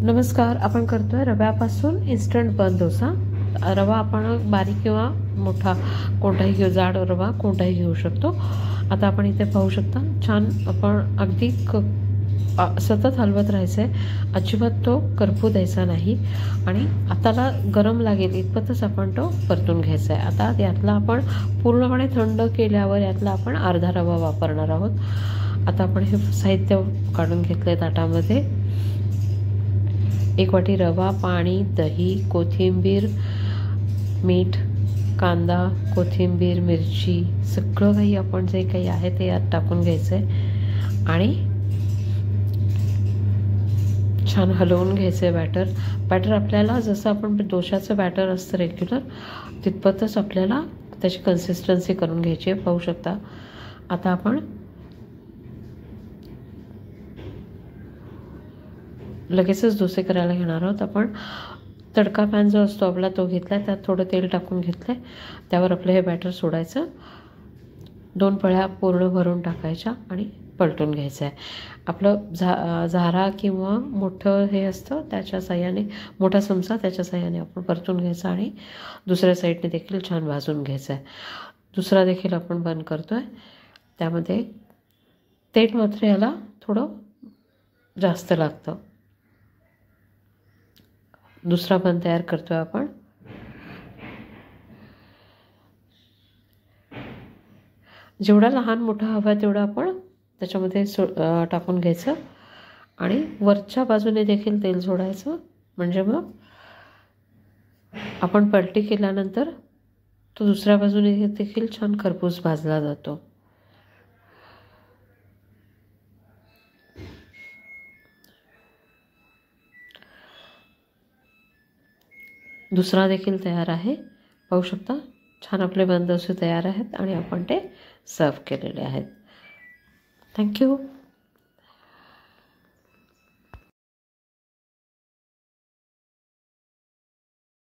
नमस्कार, आपण करतोय रव्यापासून इन्स्टंट बन डोसा। रवा आपण बारीक किंवा मोठा कोणताही घेऊ, जाड रवा कोणताही घेऊ शकतो। आता आपण इथे पाहू शकता, छान आपण अगदी सतत हलवत राहायचं आहे, अजिबात तो करपू द्यायचा नाही आणि हाताला गरम लागेल इतपतच आपण तो परतून घ्यायचा आहे। आता यातला आपण पूर्णपणे थंड केल्यावर यातला आपण अर्धा रवा वापरणार आहोत। आता आपण हे साहित्य काढून घेतले ताटामध्ये। 1 वाटी रवा, पाणी, दही, कोथिंबीर, मीठ, कांदा, कोथिंबीर, मिरची, सगळं काही आपण जे काही आहे ते यात टाकून घ्यायचं आहे आणि छान हलवून घ्यायचं आहे बॅटर आपल्याला जसं आपण डोशाचं बॅटर असतं रेग्युलर तितपतच आपल्याला त्याची कन्सिस्टन्सी करून घ्यायची आहे। पाहू शकता। आता आपण लगेचच डोसे करायला घेणार आहोत। आपण तडका पॅन जो असतो आपला तो घेतला, त्यात थोडं तेल टाकून घेतलं, त्यावर आपलं हे बॅटर सोडायचं, 2 पळ्या पूर्ण भरून टाकायच्या आणि पलटून घ्यायचं आहे। आपलं झारा किंवा मोठं हे असतं त्याच्या साह्याने, मोठा चमचा त्याच्या साह्याने आपण परतून घ्यायचा आणि दुसऱ्या साईडने देखील छान भाजून घ्यायचं आहे। दुसरा देखील आपण बन करतो आहे, त्यामध्ये तेल मात्र याला थोडं जास्त लागतं। दुसरा बन तयार करतोय आपण। जेवढा लहान मोठा हवा तेवढा आपण त्याच्यामध्ये टाकून घ्यायचं आणि वरच्या बाजूने देखील तेल सोडायचं, म्हणजे मग आपण पलटी केल्यानंतर तो दुसऱ्या बाजूने देखील छान खरपूस भाजला जातो। दुसरा देखील तयार आहे, पाहू शकता। छान आपले बन डोसे तयार आहेत आणि आपण ते सर्व केलेले आहेत। थँक्यू।